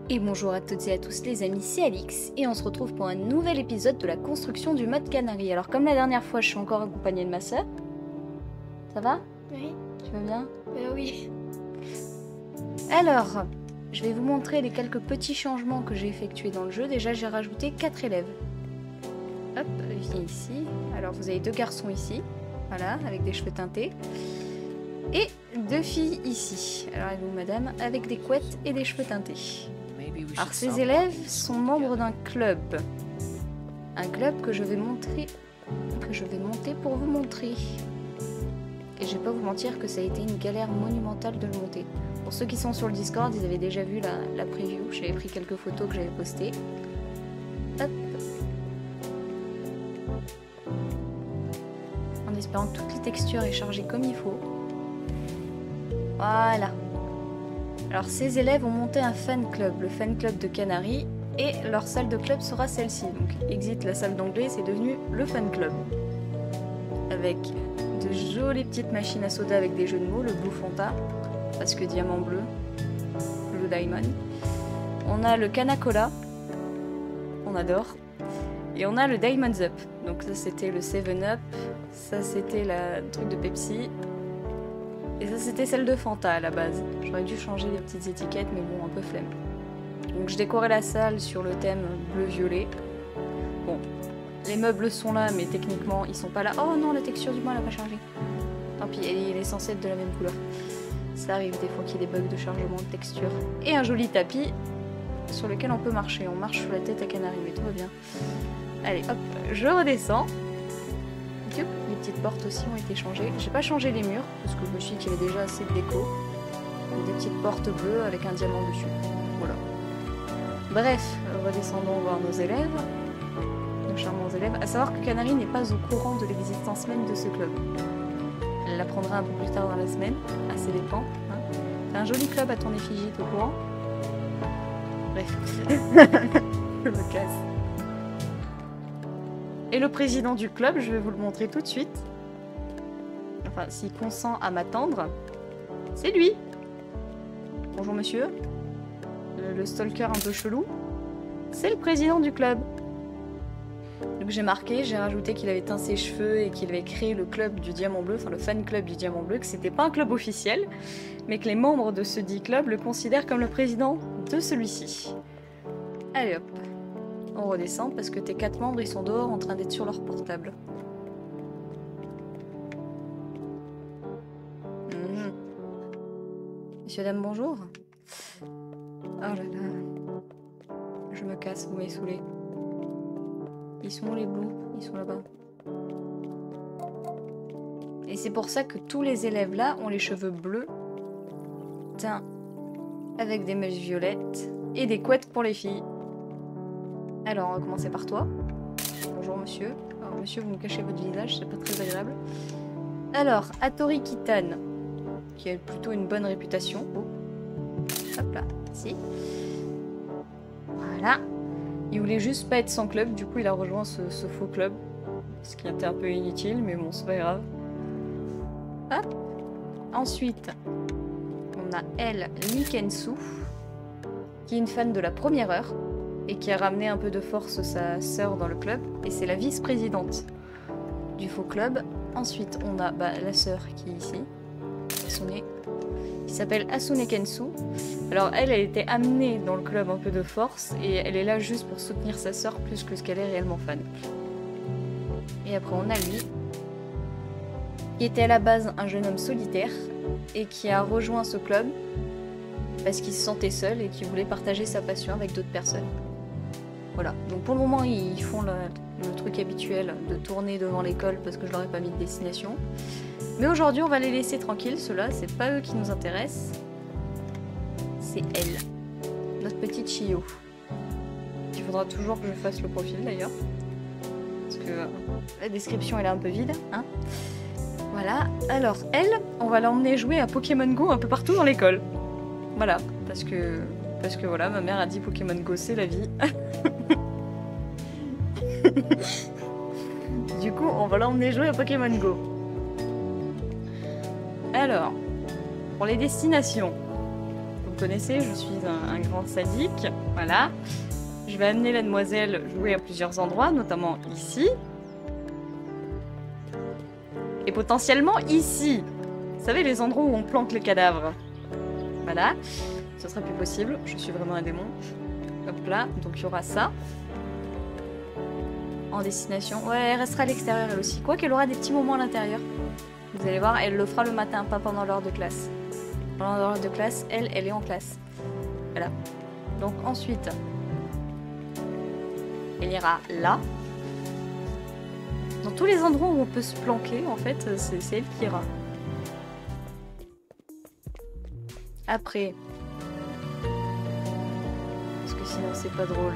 Et bonjour à toutes et à tous les amis, c'est Alix et on se retrouve pour un nouvel épisode de la construction du mode Canary. Alors comme la dernière fois, je suis encore accompagnée de ma sœur. Ça va? Oui. Tu vas bien? Oui. Alors, je vais vous montrer les quelques petits changements que j'ai effectués dans le jeu. Déjà, j'ai rajouté 4 élèves. Hop, viens ici. Alors vous avez 2 garçons ici, voilà, avec des cheveux teintés. Et 2 filles ici. Alors et vous madame, avec des couettes et des cheveux teintés. Alors ces élèves sont membres d'un club. Un club que je vais monter pour vous montrer. Et je vais pas vous mentir que ça a été une galère monumentale de le monter. Pour ceux qui sont sur le Discord, ils avaient déjà vu la preview. J'avais pris quelques photos que j'avais postées. Hop. En espérant que toutes les textures aient chargé comme il faut. Voilà. Alors ces élèves ont monté un fan club, le fan club de Canary, et leur salle de club sera celle-ci. Donc exit la salle d'anglais, c'est devenu le fan club. Avec de jolies petites machines à soda avec des jeux de mots, le Blue Fanta, parce que diamant bleu, Blue Diamond. On a le Canacola, on adore. Et on a le Diamonds Up. Donc ça c'était le 7-Up, ça c'était le truc de Pepsi. Et ça c'était celle de Fanta à la base. J'aurais dû changer les petites étiquettes mais bon, un peu flemme. Donc je décorais la salle sur le thème bleu-violet. Bon, les meubles sont là mais techniquement ils sont pas là. Oh non, la texture du bois elle a pas chargé. Tant pis, il est censé être de la même couleur. Ça arrive des fois qu'il y ait des bugs de chargement de texture. Et un joli tapis sur lequel on peut marcher. On marche sur la tête à Canary mais tout va bien. Allez hop, je redescends. Les petites portes aussi ont été changées. J'ai pas changé les murs parce que je me suis dit qu'il y avait déjà assez de déco. Donc des petites portes bleues avec un diamant dessus. Voilà. Bref, redescendons voir nos élèves. Nos charmants élèves. À savoir que Canary n'est pas au courant de l'existence même de ce club. Elle l'apprendra un peu plus tard dans la semaine. À ses dépens. Hein. C'est un joli club à ton effigie, t'es au courant? Bref. Je me casse. Et le président du club, je vais vous le montrer tout de suite. Enfin, s'il consent à m'attendre, c'est lui. Bonjour monsieur. Le stalker un peu chelou. C'est le président du club. Donc j'ai marqué, j'ai rajouté qu'il avait teint ses cheveux et qu'il avait créé le club du Diamant Bleu, enfin le fan club du Diamant Bleu, que c'était pas un club officiel, mais que les membres de ce dit club le considèrent comme le président de celui-ci. Allez hop. On redescend parce que tes 4 membres ils sont dehors en train d'être sur leur portable. Monsieur, dame, bonjour. Oh là là. Je me casse, vous m'avez saoulé. Ils sont où les blues? Ils sont là-bas. Et c'est pour ça que tous les élèves là ont les cheveux bleus, teints avec des mèches violettes et des couettes pour les filles. Alors, on va commencer par toi. Bonjour, monsieur. Alors, monsieur, vous me cachez votre visage, c'est pas très agréable. Alors, Hattori Kitane, qui a plutôt une bonne réputation. Oh. Hop là, ici. Voilà. Il voulait juste pas être sans club, du coup, il a rejoint ce faux club. Ce qui était un peu inutile, mais bon, c'est pas grave. Hop. Ensuite, on a elle, Nikensu, qui est une fan de la première heure. Et qui a ramené un peu de force sa sœur dans le club. Et c'est la vice-présidente du faux club. Ensuite, on a la sœur qui est ici, Asune, qui s'appelle Asune Kensu. Alors elle a été amenée dans le club un peu de force. Et elle est là juste pour soutenir sa sœur plus que ce qu'elle est réellement fan. Et après, on a lui, qui était à la base un jeune homme solitaire. Et qui a rejoint ce club parce qu'il se sentait seul et qu'il voulait partager sa passion avec d'autres personnes. Voilà, donc pour le moment ils font le truc habituel de tourner devant l'école parce que je leur ai pas mis de destination. Mais aujourd'hui on va les laisser tranquilles, ceux-là, c'est pas eux qui nous intéressent. C'est elle, notre petite Chio. Il faudra toujours que je fasse le profil d'ailleurs. Parce que la description elle est un peu vide, hein. Voilà, alors elle, on va l'emmener jouer à Pokémon Go un peu partout dans l'école. Voilà, parce que voilà, ma mère a dit Pokémon Go c'est la vie. Du coup, on va l'emmener jouer à Pokémon Go. Alors, pour les destinations, me connaissez, je suis un grand sadique. Voilà. Je vais amener la demoiselle jouer à plusieurs endroits, notamment ici. Et potentiellement ici. Vous savez, les endroits où on planque les cadavres. Voilà. Ce sera plus possible. Je suis vraiment un démon. Hop là. Donc il y aura ça. En destination. Ouais, elle restera à l'extérieur elle aussi. Quoi qu'elle aura des petits moments à l'intérieur. Vous allez voir, elle le fera le matin, pas pendant l'heure de classe. Pendant l'heure de classe, elle est en classe. Voilà. Donc ensuite, elle ira là. Dans tous les endroits où on peut se planquer, en fait, c'est elle qui ira. Après, parce que sinon c'est pas drôle,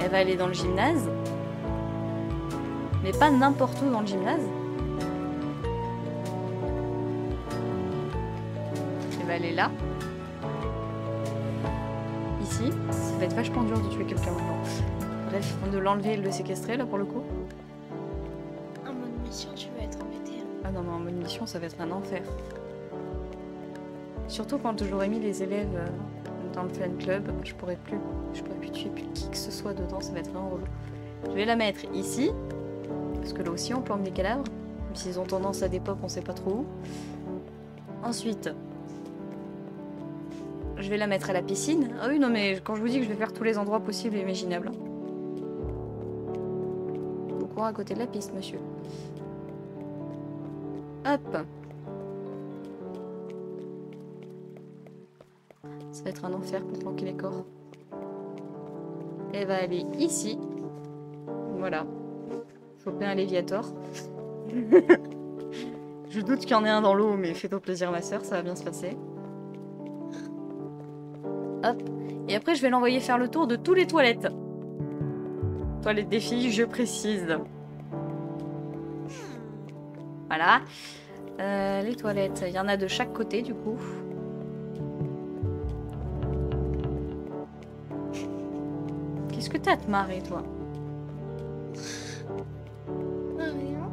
elle va aller dans le gymnase. Mais pas n'importe où dans le gymnase. Elle va aller là. Ici. Ça va être vachement dur de tuer quelqu'un maintenant. Bref, de l'enlever et de le séquestrer là pour le coup. En mode mission, tu vas être embêté. Ah non, mais en mode mission, ça va être un enfer. Surtout quand j'aurai mis les élèves dans le fan club, je pourrais plus tuer plus qui que ce soit dedans, ça va être vraiment relou. Je vais la mettre ici, parce que là aussi on planque des cadavres, même s'ils ont tendance à des pop, on sait pas trop où. Ensuite, je vais la mettre à la piscine. Ah oui, non mais quand je vous dis que je vais faire tous les endroits possibles et imaginables. Bon courage à côté de la piste, monsieur. Hop. Ça va être un enfer pour planquer les corps. Elle va aller ici. Voilà. Choper un Léviator. Je doute qu'il y en ait un dans l'eau, mais fais-toi plaisir ma soeur, ça va bien se passer. Hop. Et après, je vais l'envoyer faire le tour de tous les toilettes. Toilettes des filles, je précise. Voilà. Les toilettes, il y en a de chaque côté du coup. Qu'est-ce que t'as à te marrer, toi? Rien.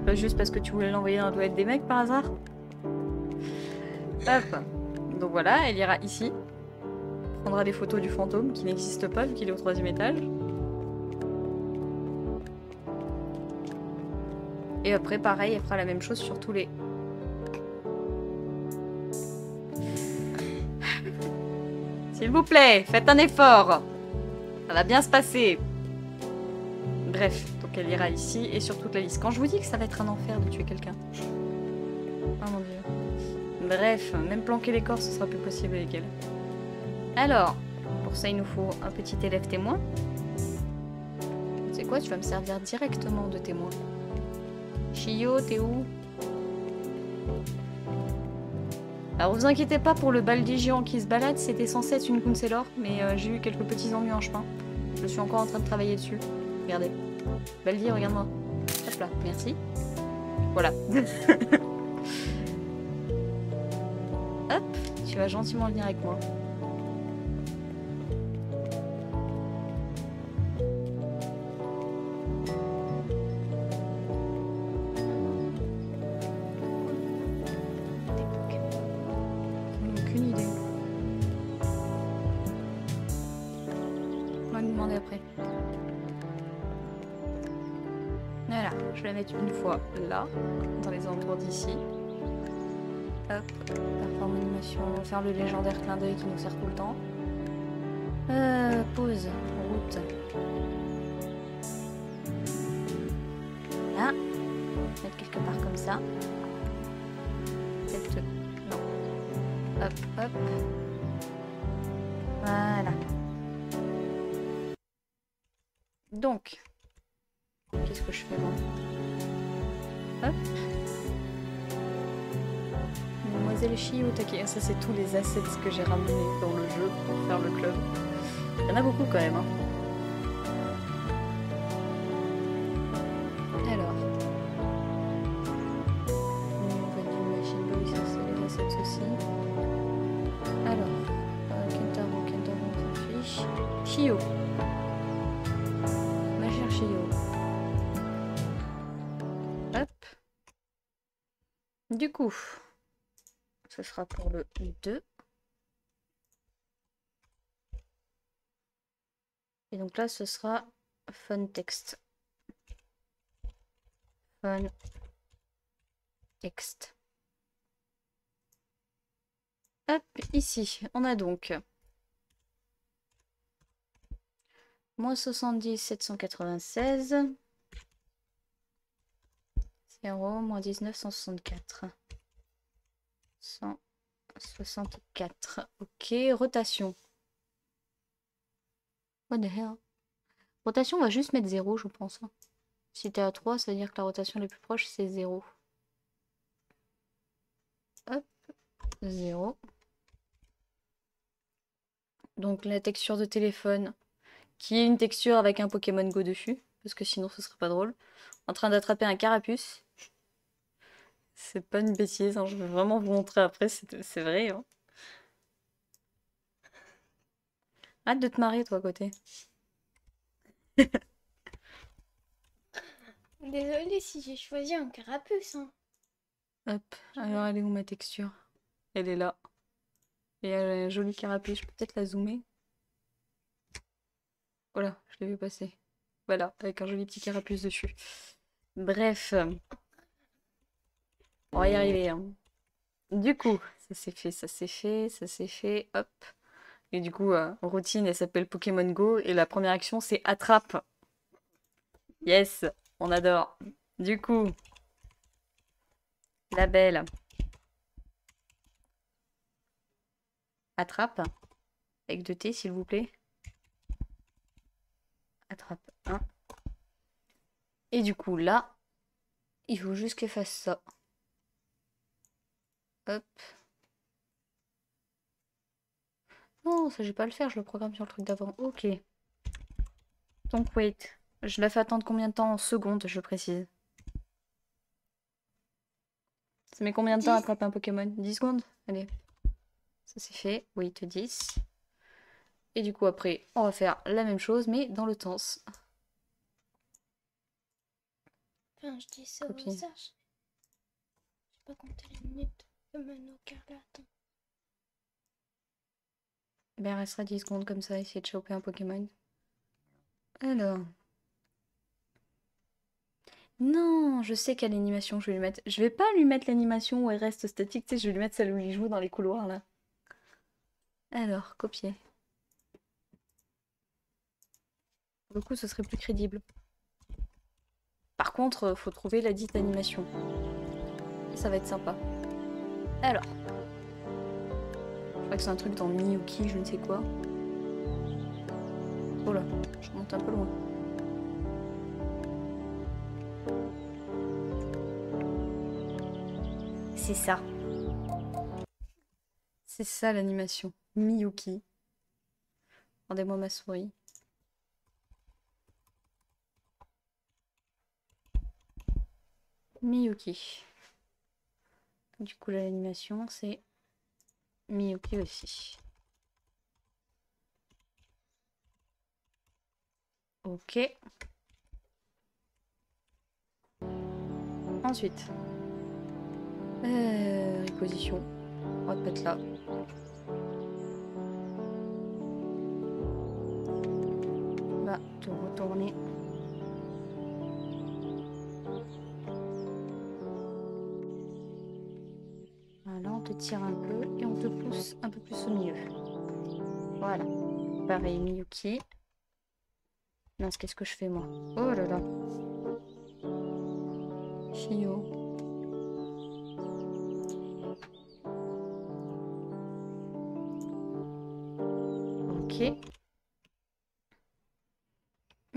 Pas juste parce que tu voulais l'envoyer dans la toilette des mecs par hasard? Hop. Donc voilà, elle ira ici. Prendra des photos du fantôme qui n'existe pas vu qu'il est au 3e étage. Et après, pareil, elle fera la même chose sur tous les... S'il vous plaît, faites un effort. Ça va bien se passer. Bref, donc elle ira ici et sur toute la liste. Quand je vous dis que ça va être un enfer de tuer quelqu'un. Oh mon dieu. Bref, même planquer les corps, ce sera plus possible avec elle. Alors, pour ça, il nous faut un petit élève témoin. Tu sais quoi, tu vas me servir directement de témoin. Chio, t'es où? Alors vous inquiétez pas pour le baldi géant qui se balade, c'était censé être une Counselor, mais j'ai eu quelques petits ennuis en chemin. Je suis encore en train de travailler dessus. Regardez. Baldi, regarde-moi. Hop là, merci. Voilà. Hop, tu vas gentiment venir avec moi. Aucune idée. On va lui demander après. Voilà, je vais la mettre une fois là, dans les endroits d'ici. Hop, performe animation, faire le légendaire clin d'œil qui nous sert tout le temps. Pause, route. Là, mettre quelque part comme ça. Peut-être... non. Hop, hop. Voilà. Donc, qu'est-ce que je fais moi? Hop. Mademoiselle Chio, taquet. Ça, c'est tous les assets que j'ai ramenés dans le jeu pour faire le club. Il y en a beaucoup quand même. Hein. Alors. Machine Boy, ça, c'est les assets aussi. Alors. Kentaro, on s'en fiche. Chio. Ma chère Chio. Hop. Du coup. ce sera pour le 2. Et donc là, ce sera fun text. Fun text. Hop, ici, on a donc moins 70, 796. 0, moins 19, 164. 164. Ok, rotation. What the hell? Rotation, on va juste mettre 0, je pense. Si t'es à 3, ça veut dire que la rotation la plus proche, c'est 0. Hop, 0. Donc la texture de téléphone, qui est une texture avec un Pokémon Go dessus, parce que sinon ce serait pas drôle. En train d'attraper un carapuce. C'est pas une bêtise, hein, je vais vraiment vous montrer après, c'est vrai. Hein. Hâte de te marrer, toi, à côté. Désolée si j'ai choisi un carapuce. Hein. Hop, alors elle est où ma texture? Elle est là. Et elle a un joli carapuce, je peux peut-être la zoomer. Voilà, je l'ai vu passer. Voilà, avec un joli petit carapuce dessus. Bref. On va y arriver. Hein. Du coup, ça s'est fait, ça s'est fait, ça s'est fait. Hop. Et du coup, routine, elle s'appelle Pokémon Go. Et la première action, c'est attrape. Yes, on adore. Du coup, la belle. Attrape. Avec 2 T, s'il vous plaît. Attrape 1. Et du coup, là, il faut juste qu'elle fasse ça. Hop. Non, ça, je vais pas le faire, je le programme sur le truc d'avant. Ok. Donc, wait. Je la fais attendre combien de temps en secondes, je précise. Ça met combien de temps à attraper un Pokémon? 10 secondes? Allez. Ça c'est fait. Wait 10. Et du coup, après, on va faire la même chose, mais dans le temps. Enfin, je dis ça au Copier. hasard. J'ai pas compté les minutes de Mano Carlate. Ben, il restera 10 secondes comme ça, essayer de choper un Pokémon. Alors. Non, je sais quelle animation je vais lui mettre. Je vais pas lui mettre l'animation où elle reste statique, tu sais, je vais lui mettre celle où il joue dans les couloirs là. Alors, copier. Pour le coup, ce serait plus crédible. Par contre, faut trouver la dite animation. Ça va être sympa. Alors. Je crois que c'est un truc dans Miyuki, je ne sais quoi. Oh là, je monte un peu loin. C'est ça. C'est ça l'animation. Miyuki. Rendez-moi ma souris. Miyuki. Du coup, l'animation, c'est Miyuki aussi. Ok. Ensuite. Reposition. On va te mettre là. On va te retourner. Voilà, on te tire un peu et on te pousse un peu plus au milieu. Voilà. Pareil, Miyuki. Mince, qu'est-ce que je fais moi? Oh là là. Chio. Ok.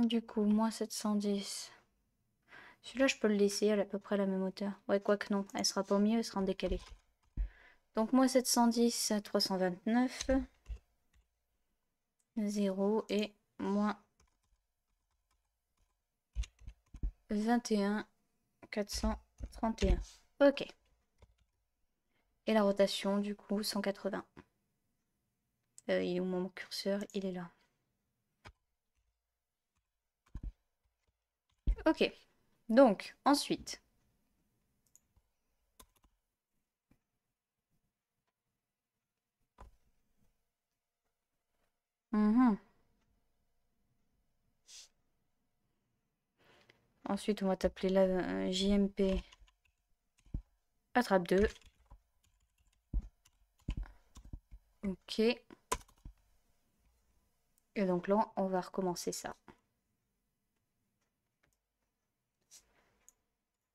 Du coup, moins 710. Celui-là, je peux le laisser, elle est à peu près à la même hauteur. Ouais, quoique non, elle sera pas au milieu, elle sera en décalé. Donc, moins 710, 329. 0 et moins 21, 431. Ok. Et la rotation, du coup, 180. Il est où mon curseur? Il est là. Ok. Donc, ensuite. Mhm. Ensuite, on va t'appeler la JMP attrape 2. Ok. Et donc là, on va recommencer ça.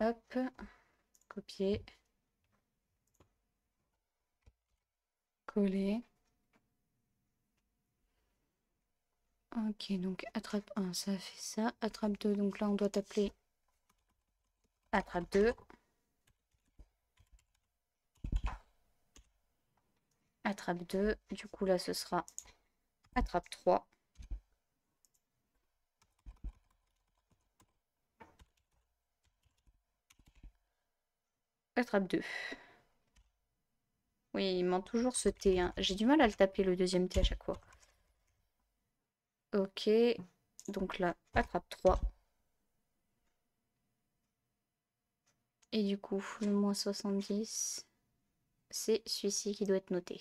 Hop. Copier. Coller. Ok, donc attrape 1, ça fait ça. Attrape 2, donc là, on doit t'appeler attrape 2. Attrape 2. Du coup, là, ce sera attrape 3. Attrape 2. Oui, il manque toujours ce T. Hein. J'ai du mal à le taper, le deuxième T à chaque fois. Ok. Donc là, attrape 3. Et du coup, le moins 70, c'est celui-ci qui doit être noté.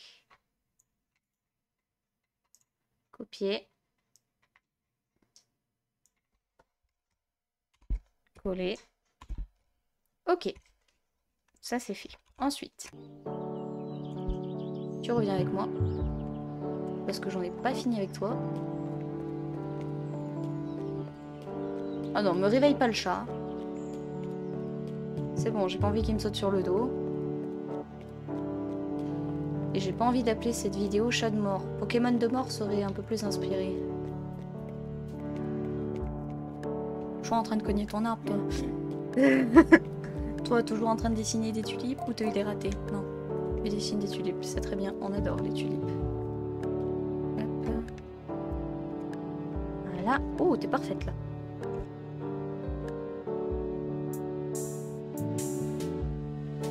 Copier. Coller. Ok. Ça, c'est fait. Ensuite, tu reviens avec moi. Parce que j'en ai pas fini avec toi. Ah non, me réveille pas le chat. C'est bon, j'ai pas envie qu'il me saute sur le dos. Et j'ai pas envie d'appeler cette vidéo chat de mort. Pokémon de mort serait un peu plus inspiré. Je suis en train de cogner ton arbre, toi. Toi, toujours en train de dessiner des tulipes ou t'as eu des ratés? Non, tu dessines des tulipes, c'est très bien, on adore les tulipes. Hop. Voilà. Oh, t'es parfaite là.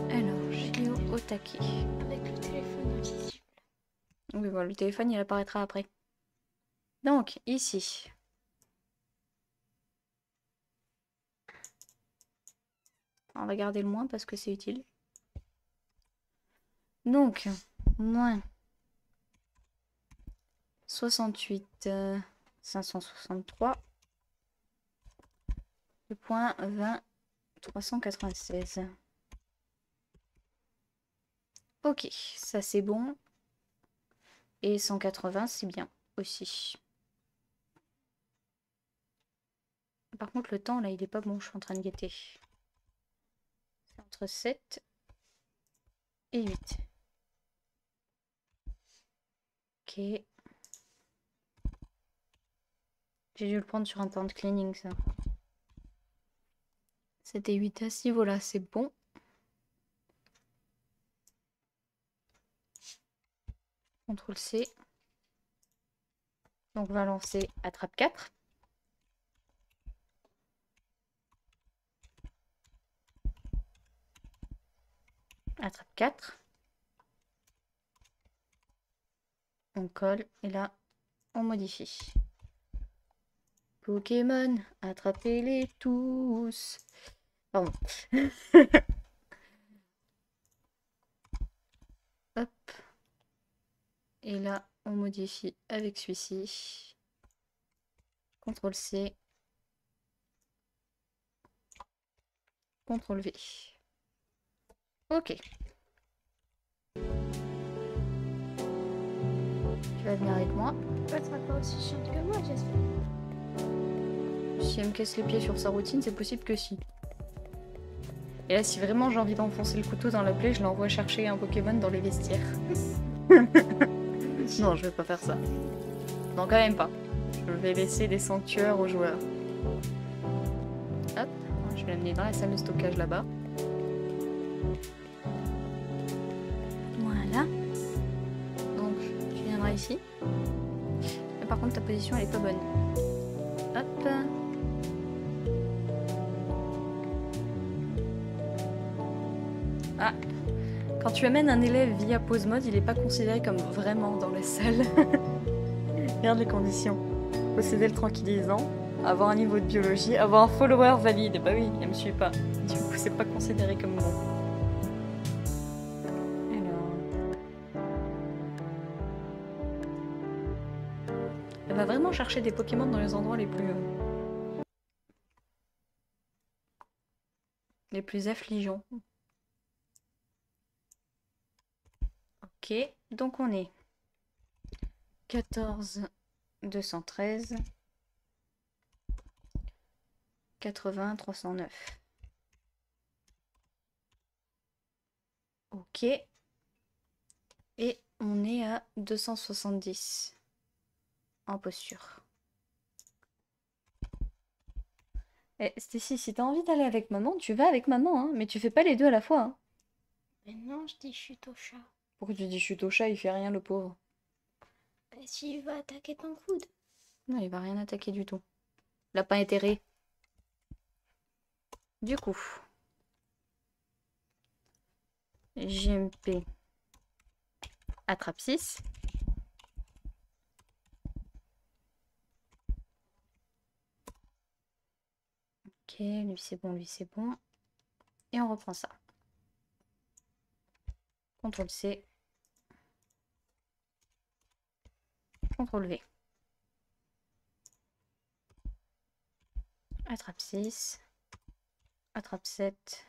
Alors, Géo au taquet. Avec le téléphone invisible. Oui, bon, le téléphone, il apparaîtra après. Donc, ici. On va garder le moins parce que c'est utile. Donc, moins 68, 563. Le point 20, 396. Ok, ça c'est bon. Et 180, c'est bien aussi. Par contre, le temps, là, il est pas bon. Je suis en train de guetter. C'est entre 7 et 8. Ok. J'ai dû le prendre sur un temps de cleaning, ça. 7 et 8 à ce niveau-là, c'est bon. CTRL C. Donc, on va lancer attrape 4. Attrape 4. On colle et là, on modifie. Pokémon, attrapez-les tous. Pardon. Hop. Et là, on modifie avec celui-ci. CTRL C. CTRL V. Ok. Tu vas venir avec moi. Elle sera pas aussi chiante que moi, j'espère. Si elle me casse les pieds sur sa routine, c'est possible que si. Et là, si vraiment j'ai envie d'enfoncer le couteau dans la plaie, je l'envoie chercher un Pokémon dans les vestiaires. Non, je vais pas faire ça. Non, quand même pas. Je vais laisser des sanctuaires aux joueurs. Hop, je vais l'amener dans la salle de stockage là-bas. Voilà. Donc, tu viendras ici. Mais par contre, ta position, elle est pas bonne. Hop. Ah. Quand tu amènes un élève via pause mode, il n'est pas considéré comme vraiment dans la salle. Regarde les conditions. Posséder le tranquillisant, avoir un niveau de biologie, avoir un follower valide. Bah oui, elle me suit pas. Du coup, c'est pas considéré comme bon. Alors. Elle va vraiment chercher des Pokémon dans les endroits les plus affligeants. Ok, donc on est 14 213 80 309. Ok. Et on est à 270 en posture. Eh, Stécie, si t'as envie d'aller avec maman, tu vas avec maman, hein, mais tu fais pas les deux à la fois. Hein. Mais non, je dis chute au chat. Pourquoi tu dis chute au chat, il fait rien le pauvre. Et s'il va attaquer ton coude? Non, il va rien attaquer du tout. Lapin éthéré. Du coup, JMP attrape 6. Ok, lui c'est bon, lui c'est bon. Et on reprend ça. CTRL C. CTRL V. Attrape 6. Attrape 7.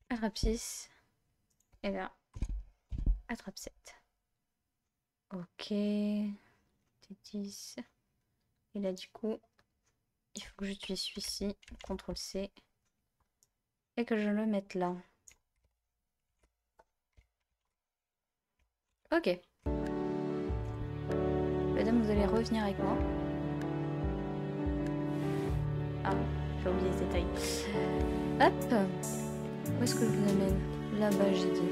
Attrape 6. Et là, attrape 7. Ok. T10. Et là, du coup, il faut que je tue celui-ci. CTRL C. Et que je le mette là. Ok. Mesdames, vous allez revenir avec moi. Ah, j'ai oublié ce détail. Hop. Où est-ce que je vous amène? Là-bas, j'ai dit.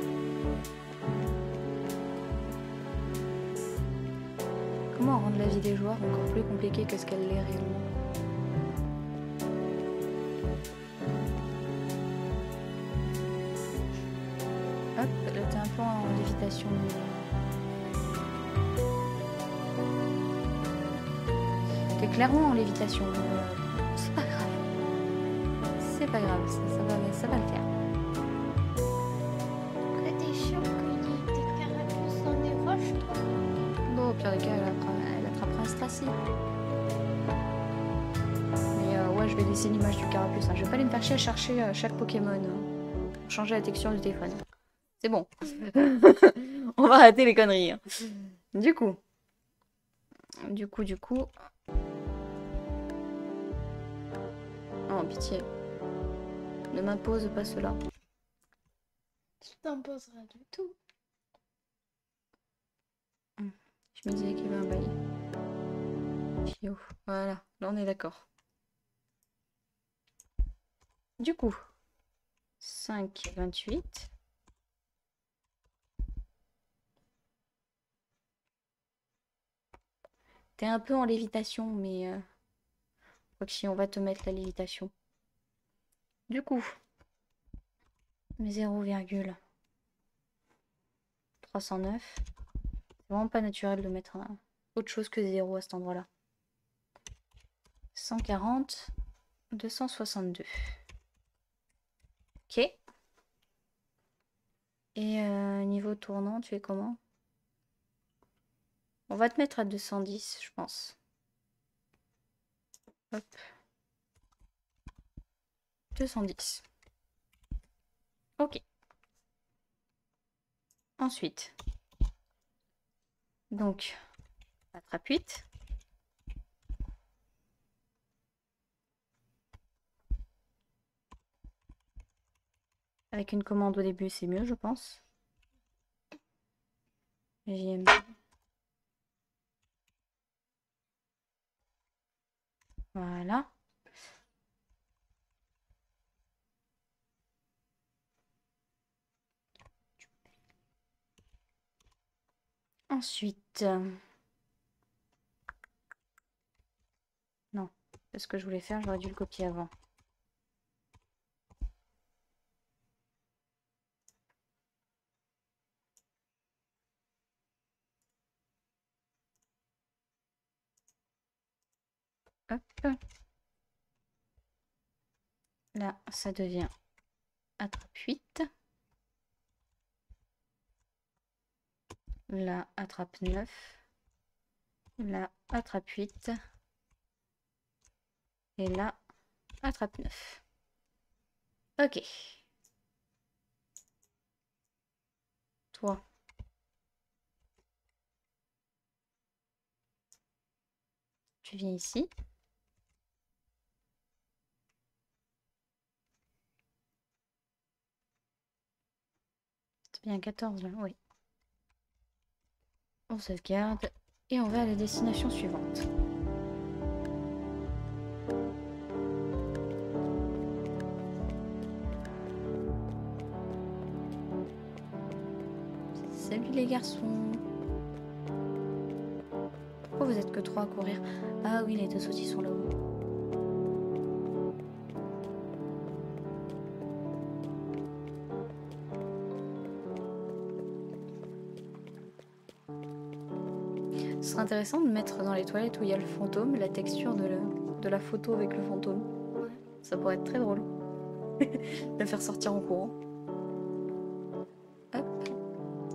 Comment rendre la vie des joueurs encore plus compliquée que ce qu'elle l'est réellement? Hop, là t'es un peu en lévitation. T'es clairement en lévitation. C'est pas grave. C'est pas grave, ça va le faire. T'es sûr que des carapaces dans des roches, toi? Bon, au pire des cas, elle attrapera un Stracy. Mais ouais, je vais laisser l'image du carapuce. Hein. Je vais pas aller me faire chier à chercher chaque Pokémon. Pour changer la texture du téléphone. C'est bon. On va arrêter les conneries. Hein. Du coup. Oh, pitié. Ne m'impose pas cela. Tu t'imposeras du tout. Je me disais qu'il y avait un bail. Chio. Voilà, là on est d'accord. Du coup, 5, 28. T'es un peu en lévitation, mais... Quoi que si, on va te mettre la lévitation. Du coup, 0,309. C'est vraiment pas naturel de mettre autre chose que 0 à cet endroit-là. 140, 262. Ok. Et niveau tournant, tu es comment? On va te mettre à 210, je pense. Hop. 210. Ok. Ensuite, donc, attrape 8. Avec une commande au début, c'est mieux, je pense. JMP. Voilà. Ensuite... Non, c'est ce que je voulais faire, j'aurais dû le copier avant. Hop. Là, ça devient attrape 8. Là, attrape 9. Là, attrape 8. Et là, attrape 9. Ok. Toi. Tu viens ici. C'est bien 14 là, oui. On sauvegarde et on va à la destination suivante. Salut les garçons. Pourquoi vous êtes que 3 à courir? Ah oui, les 2 aussi sont là-haut. Ce serait intéressant de mettre dans les toilettes où il y a le fantôme la texture de la photo avec le fantôme. Ouais. Ça pourrait être très drôle. La faire sortir en courant. Hop.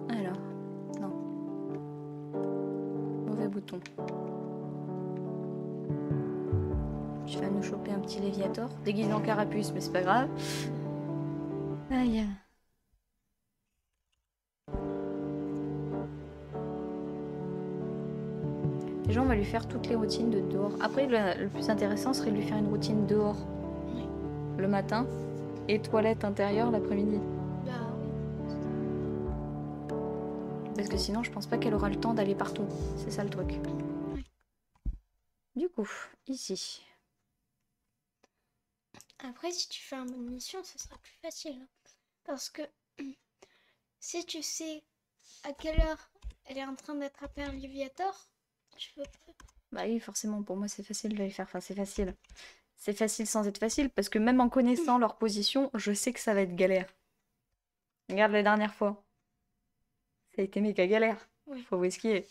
Alors. Non. Mauvais bouton. Je vais nous choper un petit Léviator. Déguisé en carapuce, mais c'est pas grave. Aïe. Déjà, on va lui faire toutes les routines de dehors. Après, le plus intéressant serait de lui faire une routine dehors Oui. le matin et toilette intérieure l'après-midi. Bah oui. Parce que sinon, je pense pas qu'elle aura le temps d'aller partout. C'est ça le truc. Oui. Du coup, ici. Après, si tu fais un mode mission, ce sera plus facile. Hein. Parce que si tu sais à quelle heure elle est en train d'attraper un Léviator, tu peux pas. Bah oui, forcément, pour moi, c'est facile de les faire. Enfin, c'est facile. C'est facile sans être facile, parce que même en connaissant leur position, je sais que ça va être galère. Regarde la dernière fois. Ça a été méga galère. Oui. Faut où skier.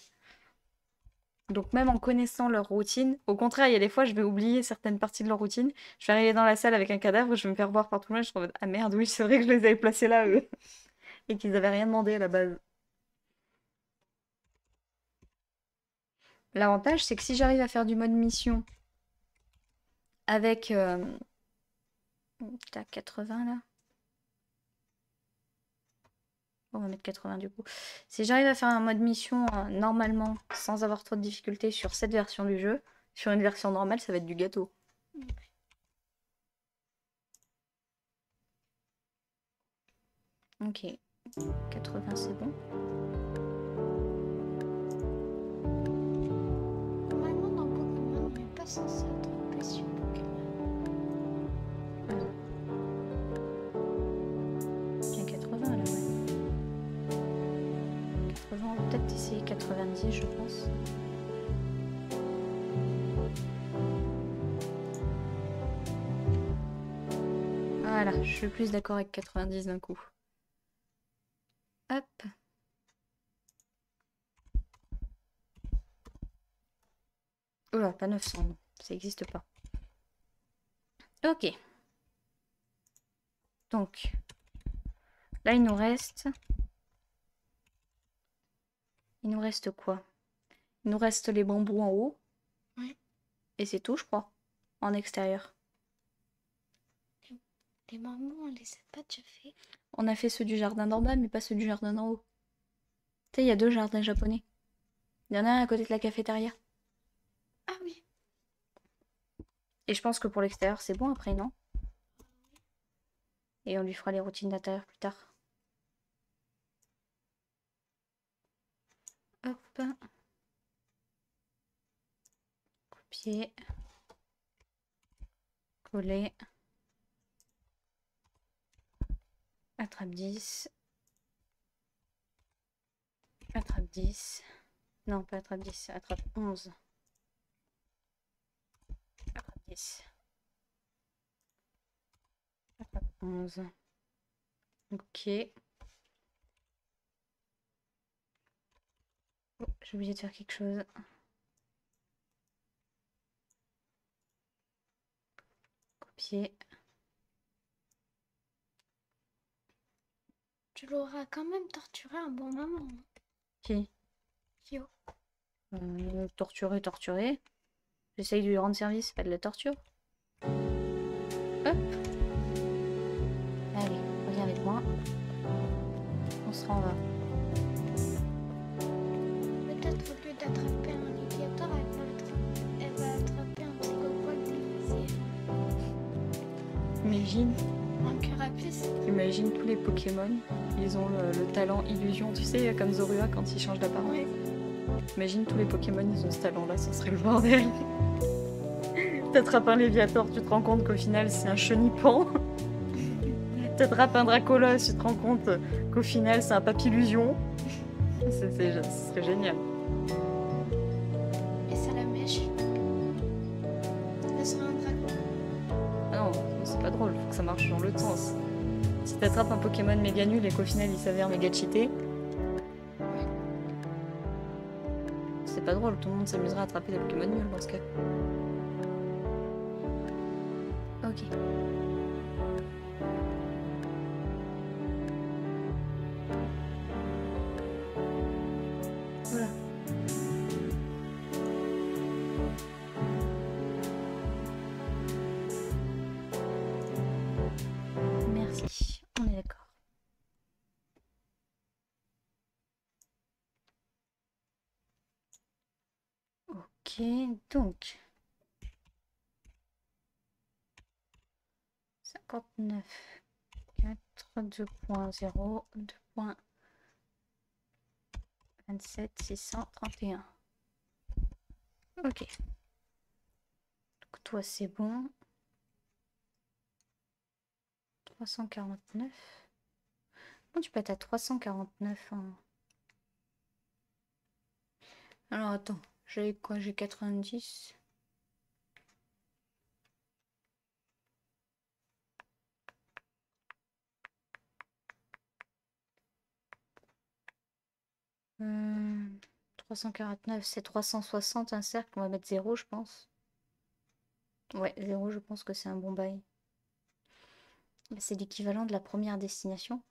Donc même en connaissant leur routine, au contraire, il y a des fois, je vais oublier certaines parties de leur routine. Je vais arriver dans la salle avec un cadavre, je vais me faire voir par tout le monde, je suis en mode, ah merde, oui, c'est vrai que je les avais placés là, eux. Et qu'ils avaient rien demandé à la base. L'avantage, c'est que si j'arrive à faire du mode mission avec... T'as 80 là? On va mettre 80 du coup. Si j'arrive à faire un mode mission normalement, sans avoir trop de difficultés sur cette version du jeu, sur une version normale, ça va être du gâteau. Ok. 80 c'est bon. Normalement, dans Pokémon, on n'est pas censé être précieux Pokémon. Bien 80 là, ouais. 80, on va peut-être essayer 90, je pense. Voilà, je suis plus d'accord avec 90 d'un coup. Hop. Oula, pas 900, non. Ça n'existe pas. Ok. Donc, là, il nous reste... Il nous reste quoi? Il nous reste les bambous en haut. Ouais. Et c'est tout, je crois. En extérieur. Les bambous, on les a pas déjà fait. On a fait ceux du jardin d'en bas, mais pas ceux du jardin d'en haut. Tu sais, il y a 2 jardins japonais. Il y en a un à côté de la cafétéria. Ah oui. Et je pense que pour l'extérieur, c'est bon après, non? Et on lui fera les routines d'intérieur plus tard. Hop. Copier. Coller. Attrape 10. Attrape 10. Non, pas attrape 10, attrape 11. Attrape 10. Attrape 11. Ok. Oh, j'ai oublié de faire quelque chose. Copier. Tu l'auras quand même torturé un bon moment. Hein. Qui? Kyo. Torturer, torturer. J'essaye de lui rendre service, pas de la torture. Hop. Allez, reviens avec moi. On se renvoie. Peut-être au lieu d'attraper un alligator, elle va attraper un psychopathe déguisé Imagine, en carapace. imagine tous les Pokémon. Ils ont le talent illusion, tu sais, comme Zorua quand il change d'apparence. Ouais. Imagine tous les Pokémon, ils ont ce talent-là, ce serait le bordel. T'attrapes un Léviator, tu te rends compte qu'au final c'est un chenipan. T'attrapes un Dracolos, tu te rends compte qu'au final c'est un Papillusion. Ce serait génial. Et ça la mèche. Ça sera un dragon. Ah non, c'est pas drôle, faut que ça marche dans l'autre sens. Si t'attrapes un Pokémon méga nul et qu'au final il s'avère méga cheaté, c'est pas drôle, tout le monde s'amuserait à attraper des Pokémon nuls dans ce cas. Ok. Voilà. Merci, on est d'accord. Ok, donc 59, 4, 2.0, 2.27, 631. Ok. Donc toi c'est bon. 349. Comment tu peux être à 349 en... Alors attends, j'ai quoi? J'ai 90. Euh, 349, c'est 360, un cercle, on va mettre 0 je pense. Ouais, 0 je pense que c'est un bon bail. C'est l'équivalent de la première destination.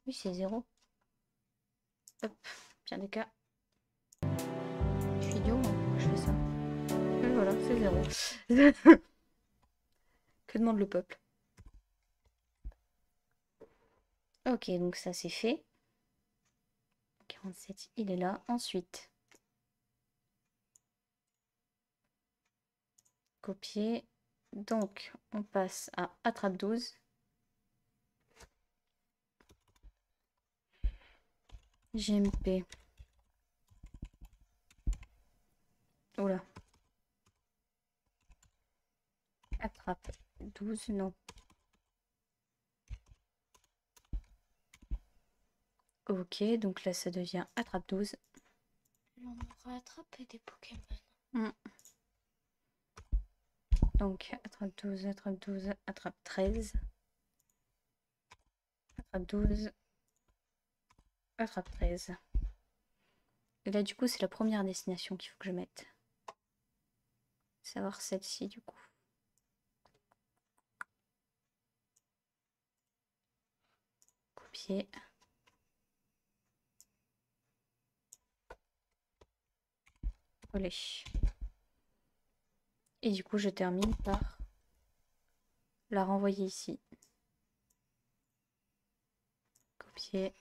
Oui, c'est 0. Hop, bien des cas. Je suis idiot, moi, pourquoi je fais ça? Et voilà, c'est 0. Que demande le peuple? Ok, donc ça c'est fait. 47, il est là. Ensuite, copier. Donc, on passe à attrape 12. GMP. Oula. Attrape 12, non. Ok, donc là ça devient attrape 12. On aura attrapé des Pokémon. Donc attrape 12, attrape 12, attrape 13. Attrape 12. Attrape 13. Et là du coup c'est la première destination qu'il faut que je mette. Savoir celle-ci du coup. Copier. Coller. Et du coup je termine par la renvoyer ici. Copier.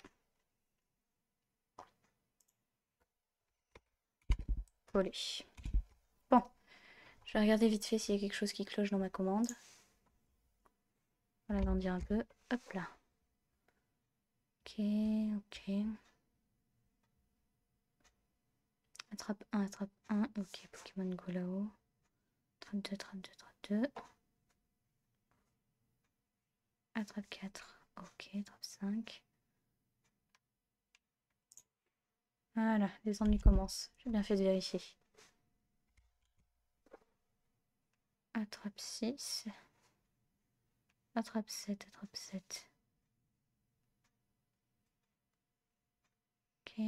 Coller. Bon. Je vais regarder vite fait s'il y a quelque chose qui cloche dans ma commande. On va l'agrandir un peu. Hop là. Ok, ok. Attrape 1, attrape 1. Ok, Pokémon Go là-haut. Attrape 2, attrape 2, attrape 2. Attrape 4. Ok, attrape 5. Voilà, les ennuis commencent. J'ai bien fait de vérifier. Attrape 6. Attrape 7, attrape 7. Ok.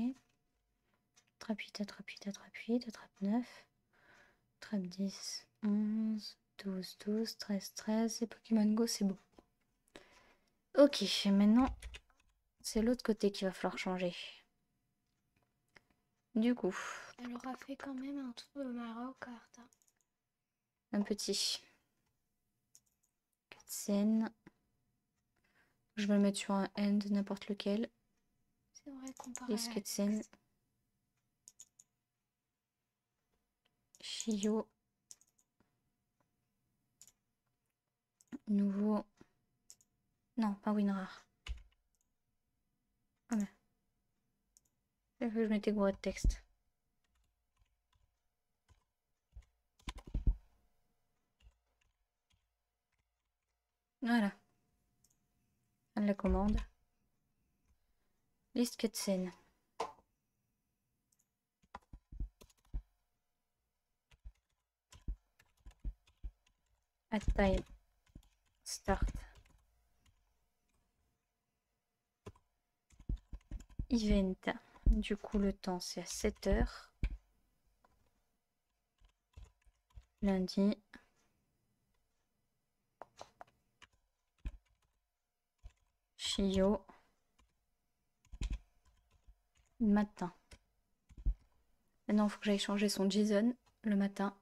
Attrape 8, attrape 8, attrape 8, attrape 9. Attrape 10, 11, 12, 12, 13, 13. Et Pokémon Go, c'est bon. Ok, maintenant, c'est l'autre côté qu'il va falloir changer. Du coup, Elle aura fait quand même un tour de Maroc, Arta. un petit cutscene. Je vais le mettre sur un end, n'importe lequel. C'est vrai comparé Les à cutscenes. Alex. Shio. Nouveau. Non, pas WinRAR. Ah mais. J'ai cru que je m'étais gouré de texte. Voilà. La commande. Liste cutscene. At time. Start. Event. Du coup, le temps, c'est à 7 h. Lundi. Shio. Matin. Maintenant, il faut que j'aille changer son JSON le matin.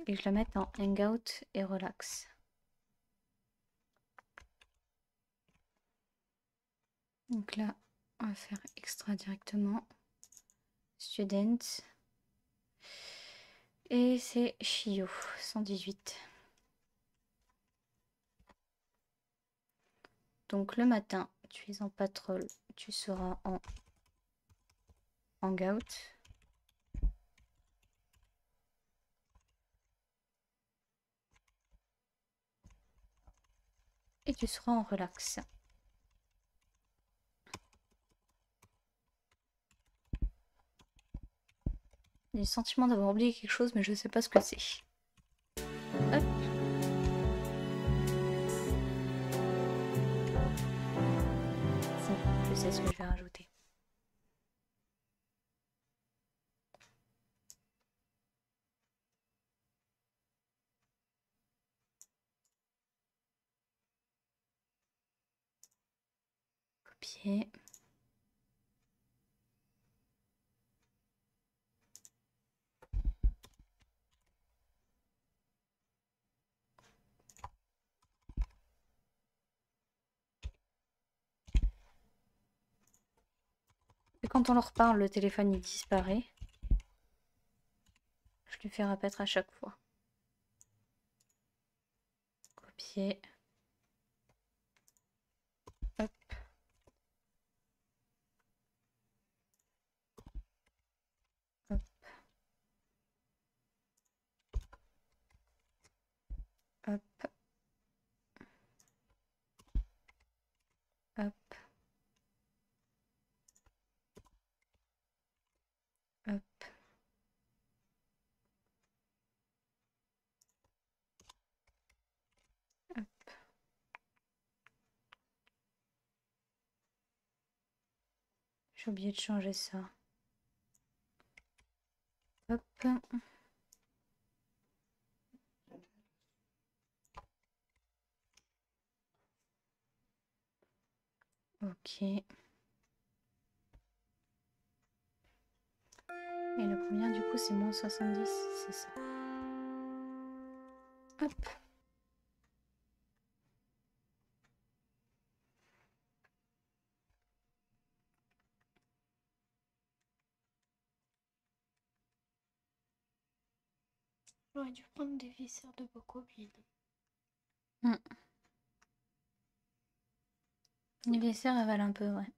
Et que je la mette en hangout et relax. Donc là, on va faire extra directement. Student. Et c'est Shio, 118. Donc le matin, tu es en patrol, tu seras en hangout. Et tu seras en relax. J'ai le sentiment d'avoir oublié quelque chose, mais je sais pas ce que c'est. Hop. Si, je sais ce que je vais rajouter. Copier. Et quand on leur parle, le téléphone il disparaît. Je lui fais apparaître à chaque fois. Copier. Hop. Hop. Hop. Hop. Hop. Hop. J'ai oublié de changer ça. Hop. Ok. Et le premier, du coup, c'est moins 70, c'est ça. Hop. J'aurais dû prendre des visseurs de bocobine. Les viscères avalent un peu, ouais.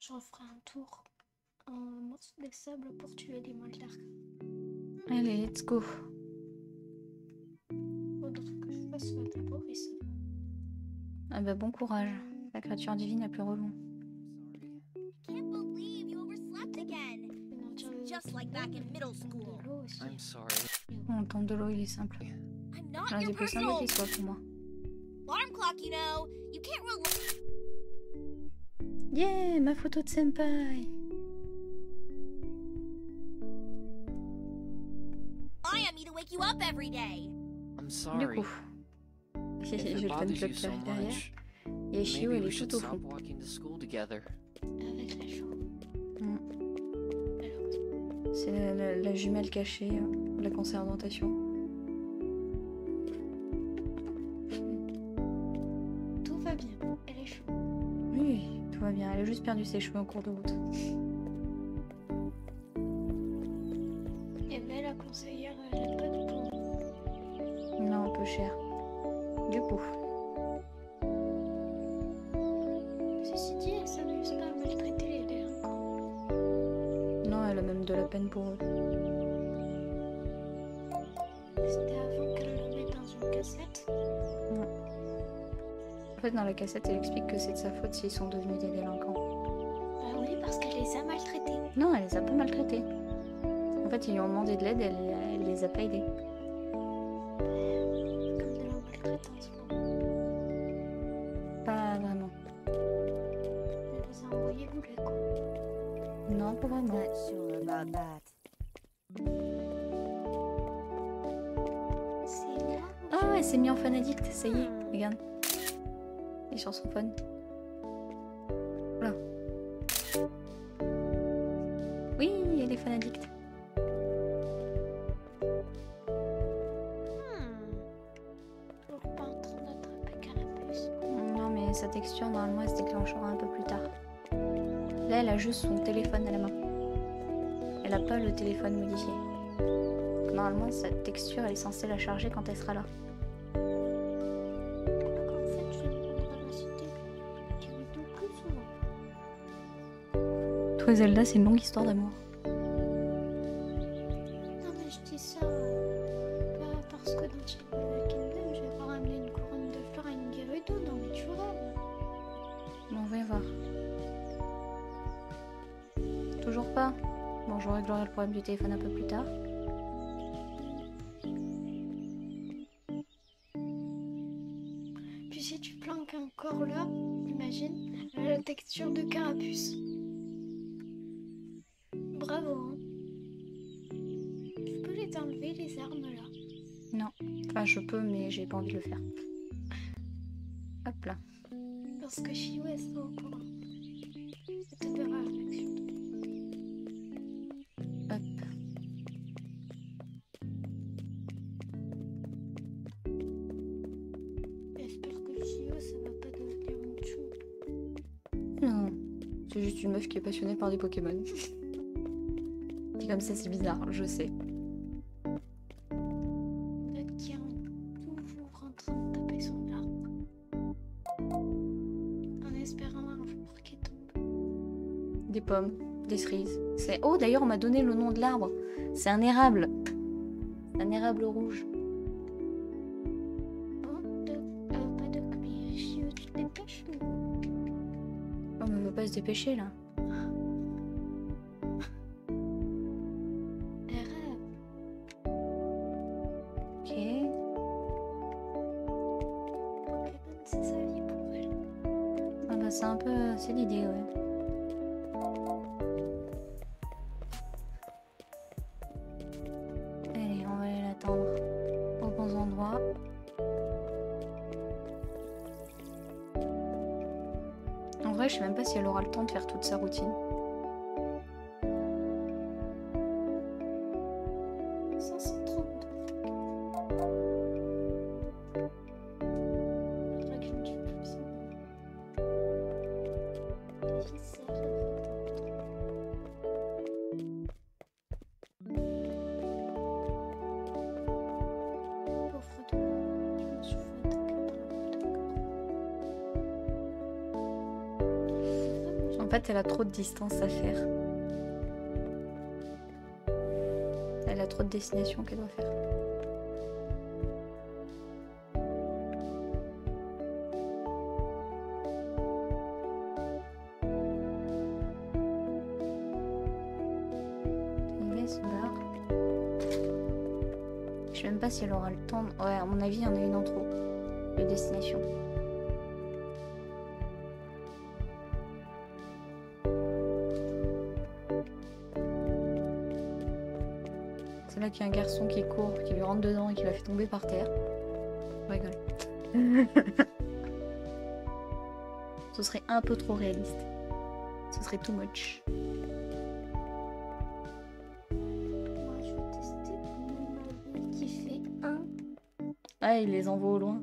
Je referai un tour en morceau de sable pour tuer les moldards. Allez, let's go. Faudrait que je fasse le laboris. Ah bah bon courage. La créature divine la plus relou. Can't believe you overslept again. Just like back in middle school. I'm sorry. Bon, le temps de l'eau, il est simple. I'm not L'un your des plus simples personal qui soit pour moi. alarm clock, you know. You can't rely. Yeah, ma photo de senpai. On me to wake you up every day. I'm Du sorry. coup, j'ai If le it fan bothers club you qui so arrive derrière. much, Et Shio, maybe elle we est should tout au stop fond. walking to school together. Avec la chauve. Mm. Malheureusement. C'est la jumelle cachée de la conserventation. Tout va bien. Elle est chaude. Oui, tout va bien. Elle a juste perdu ses cheveux en cours de route. Et ben la conseillère, elle a pas de pour. Non, un peu cher. Du coup, Ceci dit, elle s'amuse pas à maltraiter les délinquants. non, elle a même de la peine pour eux. C'était avant qu'elle le mette dans une cassette. En fait, dans la cassette, elle explique que c'est de sa faute s'ils sont devenus des délinquants. Bah oui, parce qu'elle les a maltraités. Non, elle les a pas maltraités. En fait, ils lui ont demandé de l'aide, elle les a pas aidés. Comme de la maltraitance. Bon. Pas vraiment. Elle les a envoyés bouler, quoi. Non, pas vraiment. Not sure about that. C'est moi. Ah, elle s'est mis en fan addict, ça y est, regarde. Il est sur son phone. Voilà. Oui, elle est fan addict. Toujours pas en train d'attraper Carapuce. Non, mais sa texture, normalement, elle se déclenchera un peu plus tard. Là, elle a juste son téléphone à la main. Elle a pas le téléphone modifié. Normalement, sa texture, elle est censée la charger quand elle sera là. Donc en fait, je vais prendre dans la cité qui me donne plus souvent. Toi, Zelda, c'est une longue histoire d'amour. Non mais je dis ça pas parce que dans Tears Kingdom, je vais pas ramener une couronne de fleurs à une Gerudo. Non mais tu rêves. Bon, on va y voir. Toujours pas. Bon, je réglerai le problème du téléphone un peu plus tard. Puis si tu planques encore là, imagine la texture de Carapuce. Bravo. Hein. Tu peux les enlever les armes là. Non. Enfin, je peux, mais j'ai pas envie de le faire. Hop là. Parce que Shio elle sera au courant. Elle te verra la réaction. Hop. J'espère que Shio ça va pas devenir une chou. Non. C'est juste une meuf qui est passionnée par des Pokémon. Dit comme ça, c'est bizarre, je sais. Peut-être qu'il est toujours en train de taper son arbre. En espérant un jour qu'il tombe. Des pommes, des cerises. Oh, d'ailleurs, on m'a donné le nom de l'arbre. C'est un érable. Un érable rouge. Bon, pas de mais Shio, tu te dépêches ou... Oh, mais on va pas se dépêcher, là. Elle rêve. Ok. Pokémon, c'est sa vie pour elle. Ah bah, c'est un peu... C'est l'idée, ouais. Allez, on va aller l'attendre aux bons endroits. En vrai, je sais même pas si elle aura le temps de faire toute sa routine. 532. Faudrait que je me tue plus. Pauvre de moi, je me suis fait attaquer par un attaquant. En fait, elle a trop de distance à faire. Elle a trop de destinations qu'elle doit faire. Elle se barre. Je sais même pas si elle aura le temps. Ouais, à mon avis, il y en a une en trop de destination. Là, qu'il y a un garçon qui court, qui lui rentre dedans et qui la fait tomber par terre. Je rigole. Ce serait un peu trop réaliste. Ce serait too much. Moi, je vais tester mon avis qui fait 1. Ah, il les envoie au loin.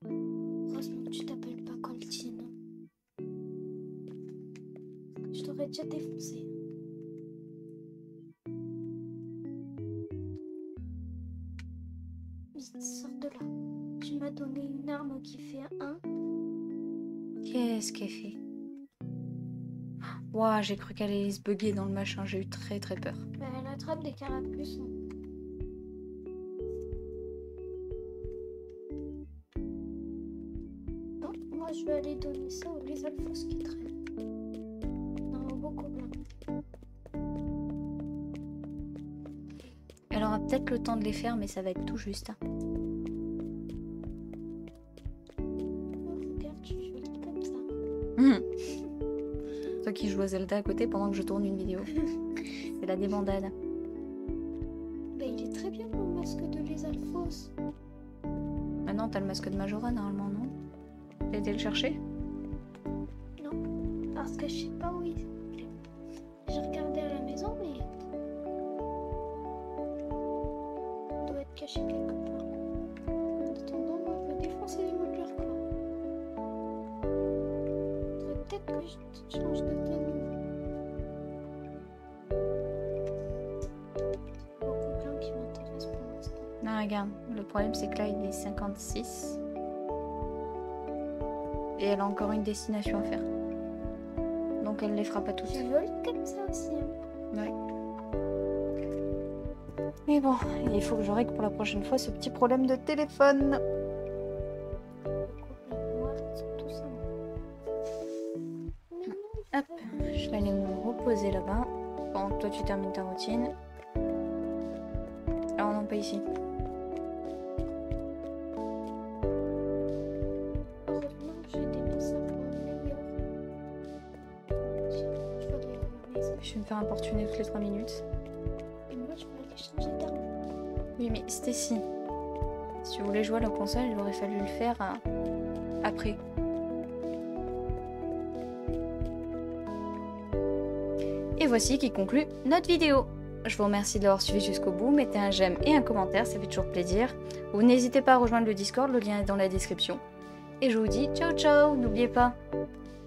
Heureusement que tu t'appelles pas Coltine. Je t'aurais déjà défoncé. Vite, sors de là. Tu m'as donné une arme qui fait 1. Qu'est-ce qu'elle fait? Ouah, j'ai cru qu'elle allait se bugger dans le machin. J'ai eu très très peur. Bah, elle attrape des carapuces. Non, moi je vais aller donner ça aux les alphos qui traînent. Non, beaucoup plein. Elle aura peut-être le temps de les faire, mais ça va être tout juste. Hein. Oh, regarde, je suis jolie comme ça. Toi qui joues à Zelda à côté pendant que je tourne une vidéo. C'est la débandade. Bah, il est très bien mon masque de les alphos. Maintenant, t'as le masque de Majora normalement, non? T'as été le chercher? Non, parce que je sais pas où il est. J'ai regardé à la maison, mais il doit être caché quelque part. En attendant, moi je veux défoncer les moulures quoi. Faudrait peut-être que je change de tenue. Beaucoup plein qui m'intéressent pour l'instant. Non, regarde. Le problème, c'est que là, il est 56. Et elle a encore une destination à faire. Donc, elle les fera pas toutes. C'est joli comme ça aussi. Hein. Ouais. Mais bon, il faut que je règle pour la prochaine fois ce petit problème de téléphone. Beaucoup plein noir, c'est tout ça. Mais non, Hop, je vais aller me reposer là-bas. Pendant que toi, tu termines ta routine. Alors, non, pas ici. heureusement que j'ai des sables meilleurs. Je vais aller à la maison. Je vais me faire importuner toutes les 3 minutes. Et moi, je vais aller changer d'arme. Oui, mais Stacy, si tu voulais jouer à la console, il aurait fallu le faire après. Et voici qui conclut notre vidéo. Je vous remercie de l'avoir suivi jusqu'au bout. Mettez un j'aime et un commentaire, ça fait toujours plaisir. Vous n'hésitez pas à rejoindre le Discord, le lien est dans la description. Et je vous dis ciao ciao, n'oubliez pas,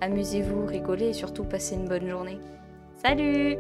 amusez-vous, rigolez et surtout passez une bonne journée. Salut!